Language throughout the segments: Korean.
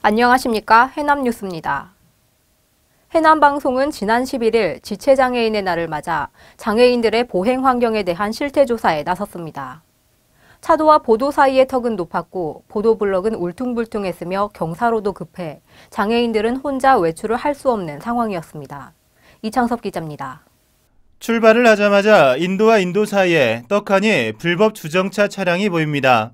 안녕하십니까. 해남뉴스입니다. 해남방송은 지난 11일 지체장애인의 날을 맞아 장애인들의 보행 환경에 대한 실태조사에 나섰습니다. 차도와 보도 사이의 턱은 높았고 보도블럭은 울퉁불퉁했으며 경사로도 급해 장애인들은 혼자 외출을 할 수 없는 상황이었습니다. 이창섭 기자입니다. 출발을 하자마자 인도와 인도 사이에 떡하니 불법 주정차 차량이 보입니다.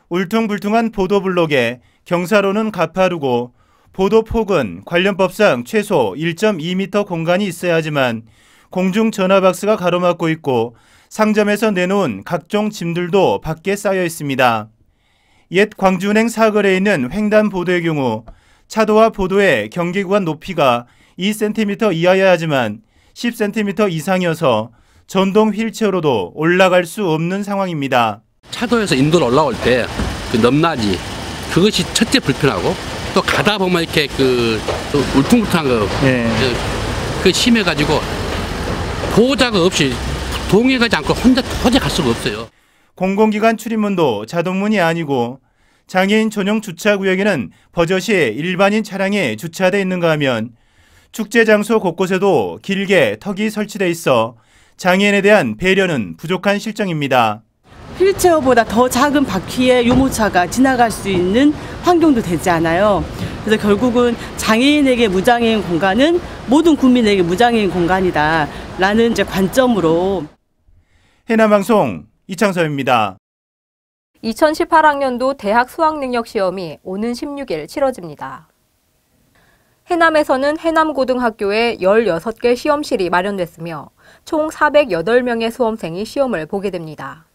울퉁불퉁한 보도블록에 경사로는 가파르고 보도폭은 관련법상 최소 1.2m 공간이 있어야 하지만 공중전화박스가 가로막고 있고 상점에서 내놓은 각종 짐들도 밖에 쌓여 있습니다. 옛 광주은행 사거리에 있는 횡단보도의 경우 차도와 보도의 경계구간 높이가 2cm 이하여야 하지만 10cm 이상이어서 전동 휠체어로도 올라갈 수 없는 상황입니다. 차도에서 인도로 올라올 때 그 넘나지 그것이 첫째 불편하고 또 가다 보면 이렇게 울퉁불퉁한 거 그 심해가지고 보호자가 없이 동행하지 않고 혼자 도저히 갈 수가 없어요. 공공기관 출입문도 자동문이 아니고 장애인 전용 주차구역에는 버젓이 일반인 차량이 주차돼 있는가 하면 축제 장소 곳곳에도 길게 턱이 설치돼 있어 장애인에 대한 배려는 부족한 실정입니다. 휠체어보다 더 작은 바퀴에 유모차가 지나갈 수 있는 환경도 되지 않아요. 그래서 결국은 장애인에게 무장애인 공간은 모든 국민에게 무장애인 공간이다라는 관점으로. 해남방송 이창섭입니다. 2018학년도 대학 수학능력시험이 오는 16일 치러집니다. 해남에서는 해남고등학교에 16개 시험실이 마련됐으며 총 408명의 수험생이 시험을 보게 됩니다.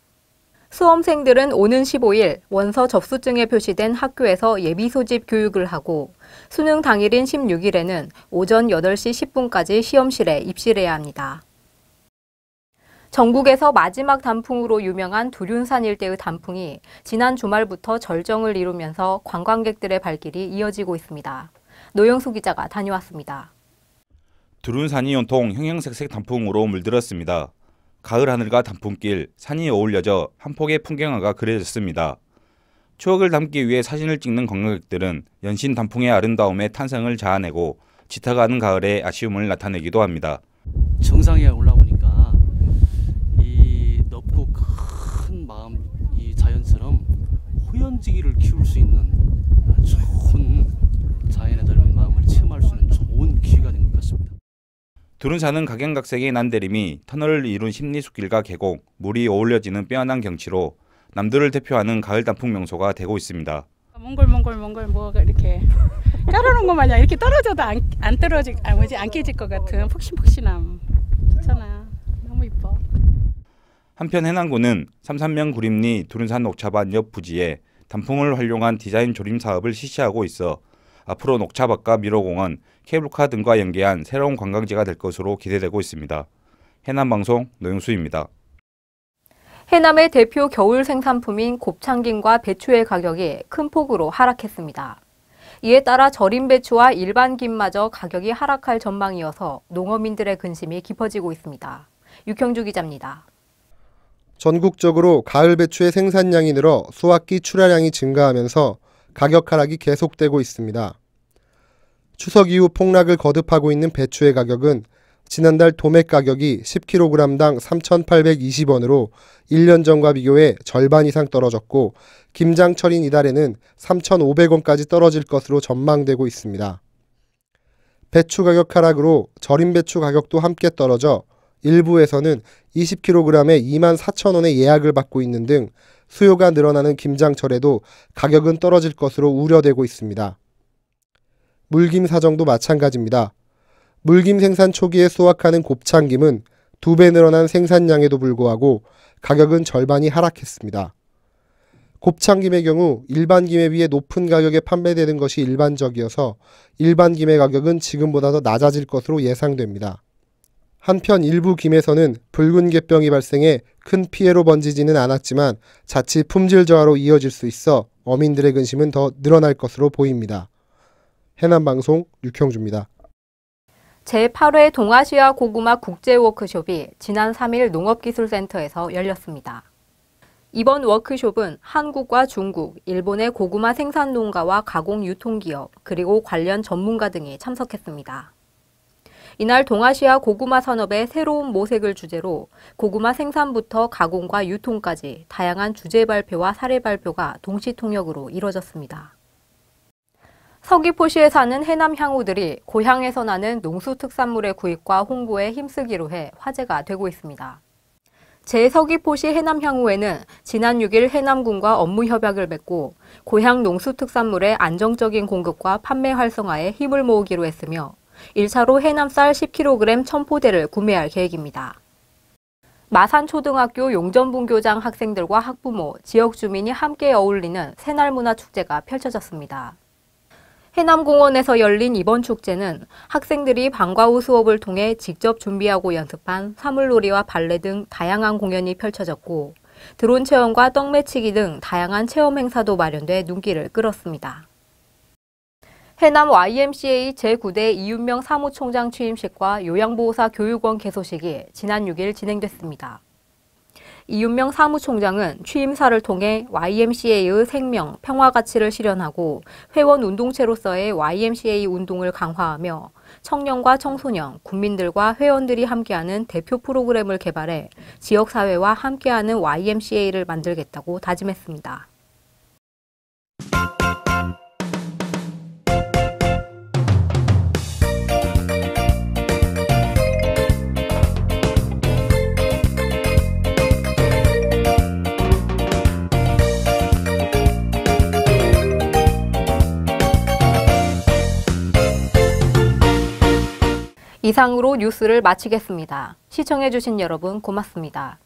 수험생들은 오는 15일 원서 접수증에 표시된 학교에서 예비소집 교육을 하고 수능 당일인 16일에는 오전 8시 10분까지 시험실에 입실해야 합니다. 전국에서 마지막 단풍으로 유명한 두륜산 일대의 단풍이 지난 주말부터 절정을 이루면서 관광객들의 발길이 이어지고 있습니다. 노영수 기자가 다녀왔습니다. 두륜산이 온통 형형색색 단풍으로 물들었습니다. 가을 하늘과 단풍길, 산이 어울려져 한 폭의 풍경화가 그려졌습니다. 추억을 담기 위해 사진을 찍는 관광객들은 연신 단풍의 아름다움에 탄성을 자아내고 짙어가는 가을의 아쉬움을 나타내기도 합니다. 정상에 올라오니까 이 넓고 큰 마음, 이 자연처럼 호연지기를 키울 수 있는 좋은 자연의 넓은 마음을 체험할 수 있는 좋은 기회가 된 것 같습니다. 두륜산은 각양각색의 난대림이 터널을 이룬 심리숲길과 계곡, 물이 어울려지는 빼어난 경치로 남도를 대표하는 가을 단풍 명소가 되고 있습니다. 몽골 뭐가 이렇게 깔아놓은 것 마냥 이렇게 떨어져도 안 깨질 것 같은 폭신폭신함. 좋잖아. 너무 이뻐. 한편 해남군은 삼산면 구림리 두륜산 녹차밭 옆 부지에 단풍을 활용한 디자인 조림 사업을 실시하고 있어 앞으로 녹차밭과 미로공원, 케이블카 등과 연계한 새로운 관광지가 될 것으로 기대되고 있습니다. 해남방송 노영수입니다. 해남의 대표 겨울 생산품인 곱창김과 배추의 가격이 큰 폭으로 하락했습니다. 이에 따라 절임 배추와 일반 김마저 가격이 하락할 전망이어서 농어민들의 근심이 깊어지고 있습니다. 육형주 기자입니다. 전국적으로 가을 배추의 생산량이 늘어 수확기 출하량이 증가하면서 가격 하락이 계속되고 있습니다. 추석 이후 폭락을 거듭하고 있는 배추의 가격은 지난달 도매 가격이 10kg당 3,820원으로 1년 전과 비교해 절반 이상 떨어졌고 김장철인 이달에는 3,500원까지 떨어질 것으로 전망되고 있습니다. 배추 가격 하락으로 절임 배추 가격도 함께 떨어져 일부에서는 20kg에 24,000원의 예약을 받고 있는 등 수요가 늘어나는 김장철에도 가격은 떨어질 것으로 우려되고 있습니다. 물김 사정도 마찬가지입니다. 물김 생산 초기에 수확하는 곱창김은 2배 늘어난 생산량에도 불구하고 가격은 절반이 하락했습니다. 곱창김의 경우 일반 김에 비해 높은 가격에 판매되는 것이 일반적이어서 일반 김의 가격은 지금보다 더 낮아질 것으로 예상됩니다. 한편 일부 김에서는 붉은 갯병이 발생해 큰 피해로 번지지는 않았지만 자칫 품질 저하로 이어질 수 있어 어민들의 근심은 더 늘어날 것으로 보입니다. 해남방송 육형주입니다. 제8회 동아시아 고구마 국제워크숍이 지난 3일 농업기술센터에서 열렸습니다. 이번 워크숍은 한국과 중국, 일본의 고구마 생산 농가와 가공 유통기업, 그리고 관련 전문가 등이 참석했습니다. 이날 동아시아 고구마 산업의 새로운 모색을 주제로 고구마 생산부터 가공과 유통까지 다양한 주제 발표와 사례 발표가 동시 통역으로 이뤄졌습니다. 서귀포시에 사는 해남 향후들이 고향에서 나는 농수특산물의 구입과 홍보에 힘쓰기로 해 화제가 되고 있습니다. 제 서귀포시 해남향후에는 지난 6일 해남군과 업무 협약을 맺고 고향 농수특산물의 안정적인 공급과 판매 활성화에 힘을 모으기로 했으며 1차로 해남쌀 10kg 1000포대를 구매할 계획입니다. 마산초등학교 용전분교장 학생들과 학부모, 지역 주민이 함께 어울리는 새날문화축제가 펼쳐졌습니다. 해남공원에서 열린 이번 축제는 학생들이 방과 후 수업을 통해 직접 준비하고 연습한 사물놀이와 발레 등 다양한 공연이 펼쳐졌고 드론 체험과 떡매치기 등 다양한 체험 행사도 마련돼 눈길을 끌었습니다. 해남 YMCA 제9대 이윤명 사무총장 취임식과 요양보호사 교육원 개소식이 지난 6일 진행됐습니다. 이윤명 사무총장은 취임사를 통해 YMCA의 생명, 평화 가치를 실현하고 회원 운동체로서의 YMCA 운동을 강화하며 청년과 청소년, 국민들과 회원들이 함께하는 대표 프로그램을 개발해 지역사회와 함께하는 YMCA를 만들겠다고 다짐했습니다. 이상으로 뉴스를 마치겠습니다. 시청해주신 여러분 고맙습니다.